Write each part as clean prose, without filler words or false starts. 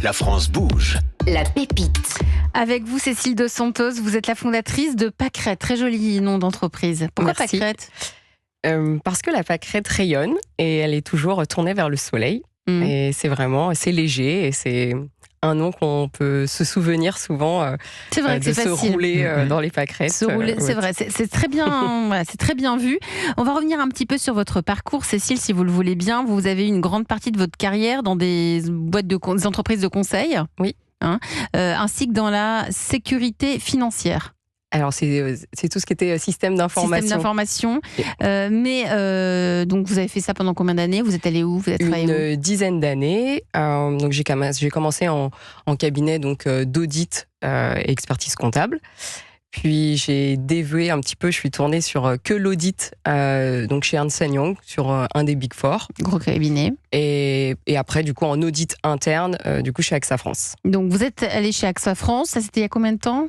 La France bouge. La pépite. Avec vous, Cécile Dos Santos, vous êtes la fondatrice de Pâquerette. Très joli nom d'entreprise. Pourquoi Merci. Pâquerette ? Parce que la pâquerette rayonne et elle est toujours tournée vers le soleil. Et c'est léger et c'est un nom qu'on peut se souvenir souvent C'est vrai que de c'est se facile. rouler dans les pâquerettes. Se rouler, c'est vrai, c'est très bien, voilà, c'est très bien vu. On va revenir un petit peu sur votre parcours, Cécile, si vous le voulez bien. Vous avez eu une grande partie de votre carrière dans des des entreprises de conseil, Oui. Ainsi que dans la sécurité financière. Alors c'est tout ce qui était système d'information. Système d'information. Donc vous avez fait ça pendant combien d'années ? Vous êtes allé où ? Vous êtes travaillé où ? Une dizaine d'années. Donc j'ai commencé en cabinet d'audit et expertise comptable. Puis j'ai dévié un petit peu, je suis tournée sur que l'audit, donc chez Ernst & Young, sur un des Big Four. Gros cabinet. Et après, du coup, en audit interne, chez AXA France. Donc vous êtes allé chez AXA France, ça c'était il y a combien de temps ?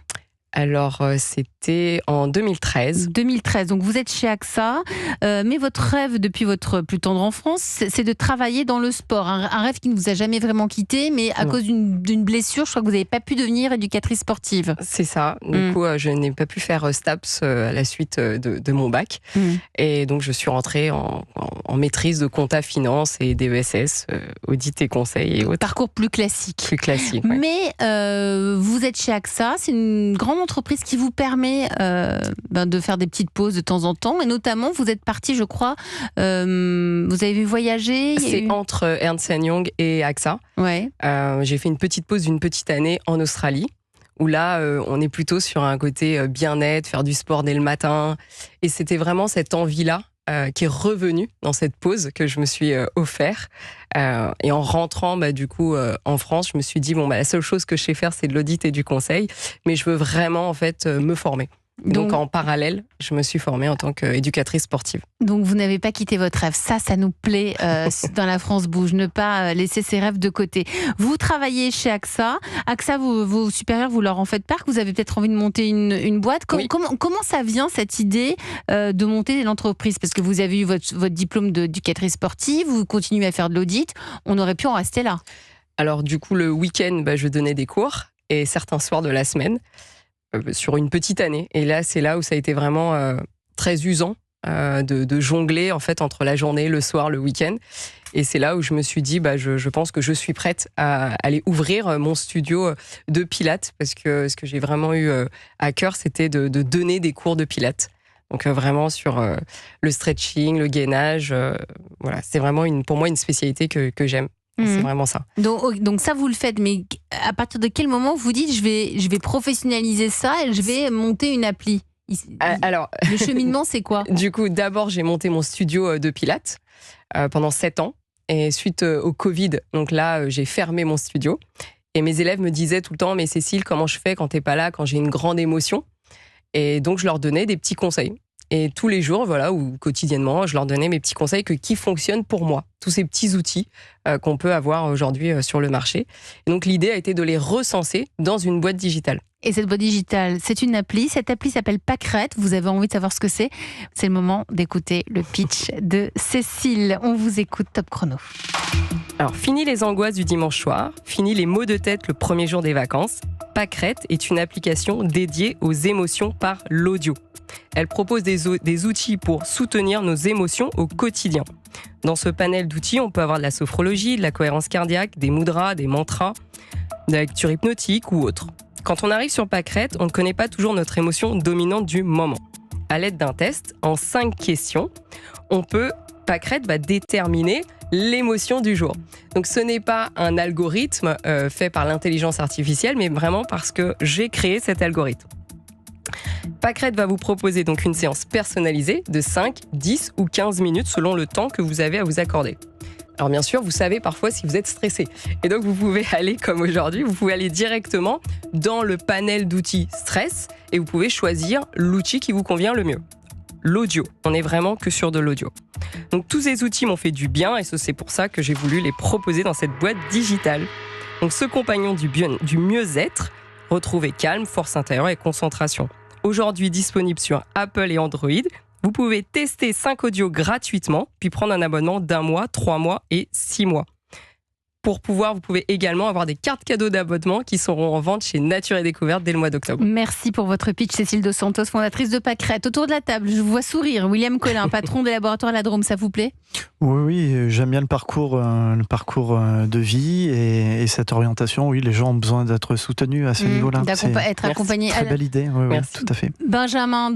Alors, c'était en 2013. 2013, donc vous êtes chez AXA, mais votre rêve depuis votre plus tendre enfance, c'est de travailler dans le sport. Un rêve qui ne vous a jamais vraiment quitté, mais à cause d'une blessure, je crois que vous n'avez pas pu devenir éducatrice sportive. C'est ça. Du coup, je n'ai pas pu faire STAPS à la suite de mon bac. Et donc, je suis rentrée en maîtrise de compta finance et DESS, audit et conseil et autres. Parcours plus classique. Plus classique, ouais. Mais vous êtes chez AXA, c'est une grande entreprise qui vous permet de faire des petites pauses de temps en temps. Et notamment, vous êtes parti, je crois, vous avez voyagé. C'est entre Ernst & Young et AXA. Ouais. J'ai fait une petite pause d'une petite année en Australie, où là, on est plutôt sur un côté bien-être, faire du sport dès le matin. Et c'était vraiment cette envie-là qui est revenue dans cette pause que je me suis offert. Et en rentrant, en France, je me suis dit, la seule chose que je sais faire, c'est de l'audit et du conseil. Mais je veux vraiment, en fait, me former. Donc, en parallèle, je me suis formée en tant qu'éducatrice sportive. Donc, vous n'avez pas quitté votre rêve. Ça nous plaît dans La France bouge. Ne pas laisser ses rêves de côté. Vous travaillez chez AXA. AXA, vos supérieurs, vous leur en faites part que vous avez peut-être envie de monter une boîte. Oui. Comment ça vient, cette idée de monter l'entreprise ? Parce que vous avez eu votre diplôme d'éducatrice sportive, vous continuez à faire de l'audit. On aurait pu en rester là. Alors, du coup, le week-end, je donnais des cours et certains soirs de la semaine. Sur une petite année. Et là, c'est là où ça a été vraiment très usant de jongler en fait entre la journée, le soir, le week-end. Et c'est là où je me suis dit, je pense que je suis prête à aller ouvrir mon studio de pilates, parce que ce que j'ai vraiment eu à cœur, c'était de donner des cours de pilates. Donc vraiment sur le stretching, le gainage. Voilà, c'est vraiment pour moi une spécialité que j'aime. C'est vraiment ça. Donc ça, vous le faites, mais à partir de quel moment vous dites je vais professionnaliser ça et je vais monter une appli ? Alors, le cheminement, c'est quoi ? Du coup, d'abord, j'ai monté mon studio de pilates pendant 7 ans. Et suite au Covid, donc là, j'ai fermé mon studio. Et mes élèves me disaient tout le temps, mais Cécile, comment je fais quand t'es pas là, quand j'ai une grande émotion ? Et donc, je leur donnais des petits conseils. Et tous les jours, ou quotidiennement, je leur donnais mes petits conseils qui fonctionnent pour moi. Tous ces petits outils qu'on peut avoir aujourd'hui sur le marché. Et donc, l'idée a été de les recenser dans une boîte digitale. Et cette boîte digitale, c'est une appli. Cette appli s'appelle Pâquerette. Vous avez envie de savoir ce que c'est ? C'est le moment d'écouter le pitch de Cécile. On vous écoute, top chrono. Alors, fini les angoisses du dimanche soir, fini les maux de tête le premier jour des vacances. Pâquerette est une application dédiée aux émotions par l'audio. Elle propose des outils pour soutenir nos émotions au quotidien. Dans ce panel d'outils, on peut avoir de la sophrologie, de la cohérence cardiaque, des mudras, des mantras, de la lecture hypnotique ou autre. Quand on arrive sur Pâquerette, on ne connaît pas toujours notre émotion dominante du moment. À l'aide d'un test, en 5 questions, Pâquerette va déterminer l'émotion du jour. Donc ce n'est pas un algorithme fait par l'intelligence artificielle, mais vraiment parce que j'ai créé cet algorithme. Pâquerette va vous proposer donc une séance personnalisée de 5, 10 ou 15 minutes selon le temps que vous avez à vous accorder. Alors bien sûr, vous savez parfois si vous êtes stressé. Et donc vous pouvez aller, comme aujourd'hui, vous pouvez aller directement dans le panel d'outils stress et vous pouvez choisir l'outil qui vous convient le mieux. L'audio, on est vraiment que sur de l'audio. Donc tous ces outils m'ont fait du bien et c'est pour ça que j'ai voulu les proposer dans cette boîte digitale. Donc ce compagnon du mieux-être, retrouvez calme, force intérieure et concentration. Aujourd'hui disponible sur Apple et Android, vous pouvez tester 5 audios gratuitement, puis prendre un abonnement d'1 mois, 3 mois et 6 mois. vous pouvez également avoir des cartes cadeaux d'abonnement qui seront en vente chez Nature et Découverte dès le mois d'octobre. Merci pour votre pitch, Cécile Dos Santos, fondatrice de Pâquerette. Autour de la table, je vous vois sourire. William Collin, patron des laboratoires La Drôme, ça vous plaît ? Oui, j'aime bien le parcours de vie et cette orientation. Oui, les gens ont besoin d'être soutenus à ce niveau-là. Être accompagné. Très belle idée, oui, tout à fait. Benjamin,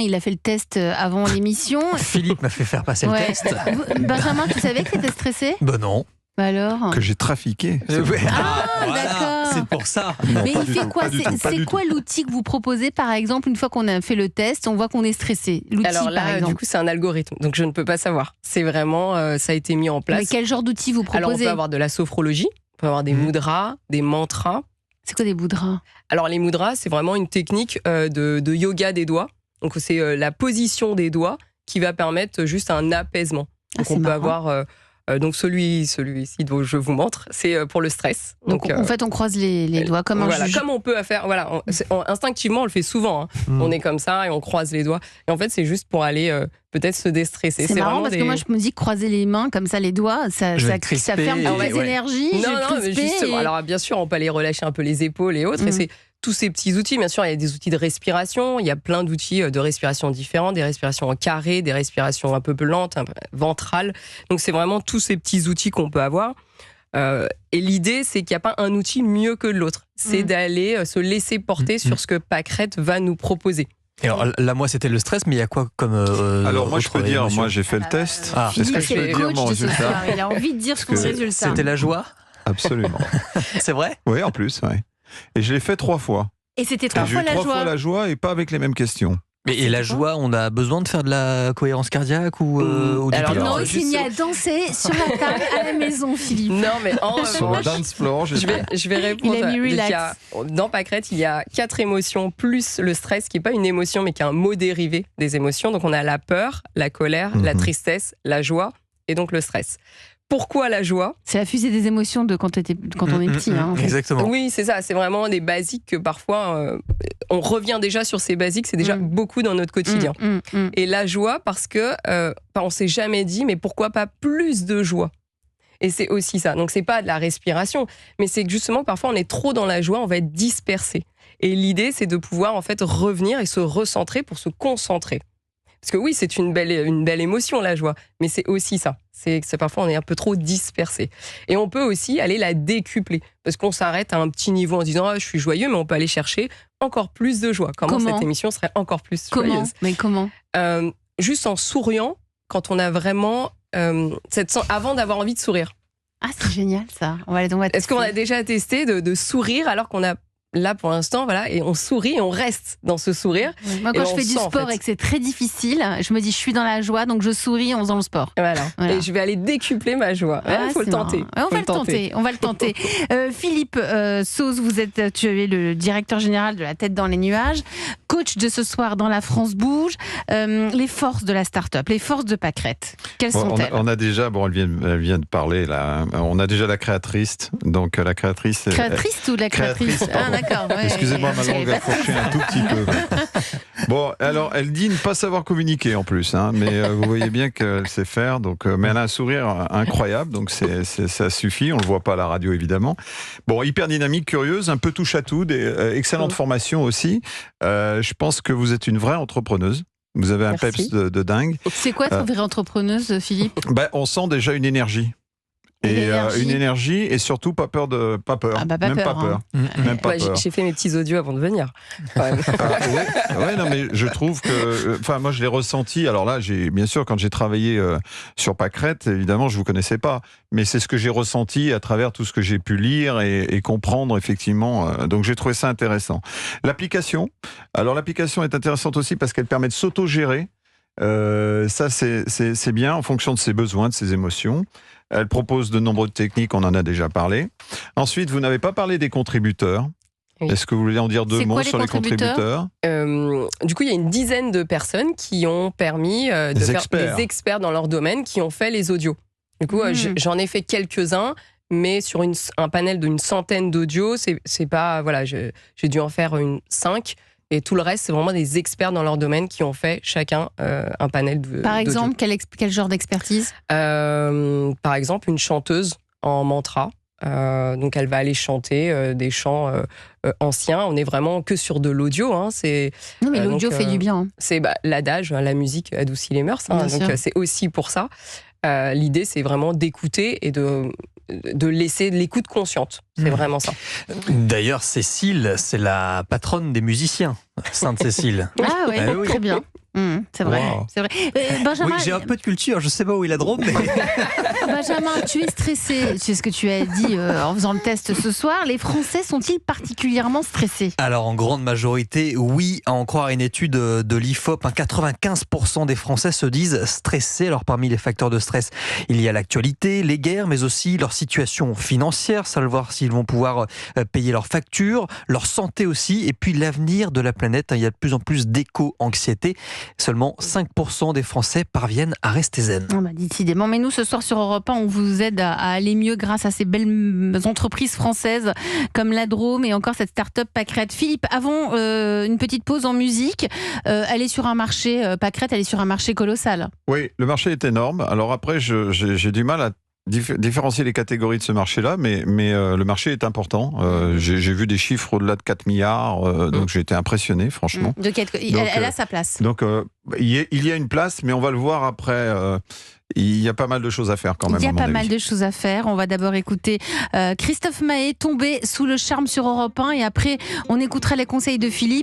il a fait le test avant l'émission. Philippe m'a fait faire passer le test. Benjamin, tu savais que tu étais stressé ? Ben non. Alors ? Que j'ai trafiqué. D'accord. C'est pour ça. Non, mais il fait quoi ? C'est quoi l'outil que vous proposez, par exemple, une fois qu'on a fait le test, on voit qu'on est stressé ? L'outil, alors là, par exemple. du coup, c'est un algorithme, donc je ne peux pas savoir. C'est vraiment, ça a été mis en place. Mais quel genre d'outil vous proposez ? Alors, on peut avoir de la sophrologie, on peut avoir des mudras, des mantras. C'est quoi des mudras ? Alors, les mudras, c'est vraiment une technique de yoga des doigts. Donc, c'est la position des doigts qui va permettre juste un apaisement. Donc, on peut avoir... donc celui-ci dont je vous montre, c'est pour le stress. Donc en fait, on croise les doigts comme un juge. Comme on peut faire. Voilà, instinctivement, on le fait souvent. Hein. On est comme ça et on croise les doigts. Et en fait, c'est juste pour aller peut-être se déstresser. C'est marrant parce que moi, je me dis croiser les mains comme ça, les doigts, ça ferme les énergies. Non, mais justement. Alors bien sûr, on peut aller relâcher un peu les épaules et autres. Et c'est tous ces petits outils. Bien sûr, il y a des outils de respiration. Il y a plein d'outils de respiration différents, des respirations en carré, des respirations un peu lentes, un peu ventrales. Donc, c'est vraiment tous ces petits outils qu'on peut avoir. Et l'idée, c'est qu'il n'y a pas un outil mieux que l'autre. C'est d'aller se laisser porter sur ce que Pâquerette va nous proposer. Et alors, là, moi, c'était le stress, mais il y a quoi comme alors, moi, je peux dire, moi, j'ai fait le test. Philippe, est-ce que je peux dire mon résultat ? Il a envie de dire son résultat. C'était la joie ? Absolument. C'est vrai ? Oui, en plus, oui. Et je l'ai fait 3 fois. Et c'était 3 fois la joie. J'ai eu 3 fois la joie et pas avec les mêmes questions. Mais et la joie, on a besoin de faire de la cohérence cardiaque ou du alors, non, il s'est mis à danser sur la table à la maison, Philippe. Non, mais en sur le dance floor, je vais répondre. Il a mis relax. Dans Pâquerette, il y a 4 émotions plus le stress, qui n'est pas une émotion, mais qui est un mot dérivé des émotions. Donc, on a la peur, la colère, la tristesse, la joie et donc le stress. Pourquoi la joie ? C'est la fusée des émotions de quand on est petit. Hein, en fait. Exactement. Oui, c'est ça. C'est vraiment des basiques que parfois, on revient déjà sur ces basiques. C'est déjà beaucoup dans notre quotidien. Et la joie, parce que on ne s'est jamais dit, mais pourquoi pas plus de joie ? Et c'est aussi ça. Donc, c'est pas de la respiration, mais c'est que justement, parfois, on est trop dans la joie, on va être dispersé. Et l'idée, c'est de pouvoir en fait revenir et se recentrer pour se concentrer. Parce que oui, c'est une belle émotion, la joie, mais c'est aussi ça. C'est que parfois, on est un peu trop dispersé. Et on peut aussi aller la décupler, parce qu'on s'arrête à un petit niveau en se disant « je suis joyeux », mais on peut aller chercher encore plus de joie. Comment cette émission serait encore plus joyeuse ? Mais comment ? Juste en souriant, quand on a vraiment... avant d'avoir envie de sourire. Ah, c'est génial, ça. Est-ce qu'on a déjà testé de sourire alors qu'on a... Là, pour l'instant, voilà, et on sourit et on reste dans ce sourire. Moi, quand je fais du sport et que c'est très difficile, je me dis, je suis dans la joie, donc je souris en faisant le sport. Voilà. Et je vais aller décupler ma joie. Il faut le tenter. On va le tenter. Philippe Sauze, tu es le directeur général de La Tête dans les nuages, coach de ce soir dans La France Bouge. Les forces de la start-up, les forces de Pâquerette, quelles sont-elles ? On a déjà, elle vient de parler là. On a déjà la créatrice. Donc la créatrice. Créatrice ou la créatrice ? D'accord. Ouais, excusez-moi, ma langue a fourché un tout petit peu. Bon, alors, elle dit ne pas savoir communiquer en plus, hein, mais vous voyez bien qu'elle sait faire. Donc, mais elle a un sourire incroyable, donc ça suffit. On le voit pas à la radio, évidemment. Bon, hyper dynamique, curieuse, un peu touche à tout, excellente formation aussi. Je pense que vous êtes une vraie entrepreneuse. Vous avez un peps de dingue. C'est quoi être vraie entrepreneuse, Philippe ? On sent déjà une énergie. Et une énergie et surtout pas peur. Même pas peur. Même pas peur. J'ai fait mes petits audios avant de venir. Ouais, non, mais je trouve que, moi je l'ai ressenti. Alors là, bien sûr, quand j'ai travaillé sur Pâquerette, évidemment, je vous connaissais pas, mais c'est ce que j'ai ressenti à travers tout ce que j'ai pu lire et comprendre effectivement. Donc j'ai trouvé ça intéressant. L'application est intéressante aussi parce qu'elle permet de s'auto-gérer. Ça, c'est bien en fonction de ses besoins, de ses émotions. Elle propose de nombreuses techniques, on en a déjà parlé. Ensuite, vous n'avez pas parlé des contributeurs. Oui. Est-ce que vous voulez en dire 2 mots sur les contributeurs ? Du coup, il y a une dizaine de personnes qui ont permis de faire des experts dans leur domaine, qui ont fait les audios. Du coup, j'en ai fait quelques-uns, mais sur un panel d'une centaine d'audios, c'est pas... Voilà, j'ai dû en faire 5. Et tout le reste, c'est vraiment des experts dans leur domaine qui ont fait chacun un panel de. Par exemple, quel genre d'expertise ? Par exemple, une chanteuse en mantra Donc elle va aller chanter des chants anciens. On est vraiment que sur de l'audio. Hein. Non, mais l'audio fait du bien. Hein. C'est l'adage, la musique adoucit les mœurs. Hein. Donc c'est aussi pour ça. L'idée, c'est vraiment d'écouter et de laisser de l'écoute consciente. C'est vraiment ça. D'ailleurs, Cécile, c'est la patronne des musiciens, Sainte Cécile. Ah ouais, Ah oui. très bien. C'est vrai, Wow. c'est vrai. Benjamin, Oui, j'ai un peu de culture, je sais pas où il a Drôme, mais... Benjamin, tu es stressé. C'est ce que tu as dit en faisant le test ce soir. Les Français sont-ils particulièrement stressés ? Alors, en grande majorité, oui, à en croire une étude de l'IFOP, 95% des Français se disent stressés. Alors, parmi les facteurs de stress, il y a l'actualité, les guerres, mais aussi leur situation financière, savoir s'ils vont pouvoir payer leurs factures, leur santé aussi, et puis l'avenir de la planète. Il y a de plus en plus d'éco-anxiété. Seulement 5% des Français parviennent à rester zen. Décidément, mais nous, ce soir sur Europe 1, on vous aide à aller mieux grâce à ces belles entreprises françaises comme la Drôme et encore cette start-up Pâquerette. Philippe, avant une petite pause en musique, elle est sur un marché, Pâquerette, elle est sur un marché colossal. Oui, le marché est énorme. Alors après, j'ai du mal à différencier les catégories de ce marché-là, mais le marché est important. J'ai vu des chiffres au-delà de 4 milliards, donc j'ai été impressionné, franchement. Elle a sa place. Donc il y a une place, mais on va le voir après. Il y a pas mal de choses à faire quand même. Il y a pas mal de choses à faire. On va d'abord écouter Christophe Maé, Tomber sous le charme sur Europe 1, et après on écoutera les conseils de Philippe.